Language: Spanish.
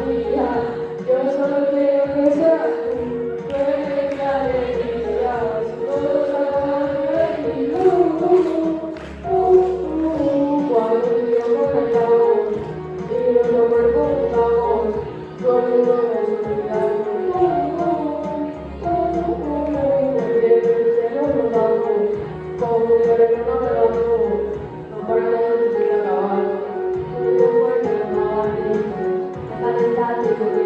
Yo solo quiero que seas tú, tú eres mi alegría, si todo se acaba de mí. Cuando tú y yo conectamos y nos reconectamos, todo el mundo me olvidamos. También el cielo nos damos, como mujeres que no me damos, no paramos de seguir acabando. Tú fuerte, no me calentaste,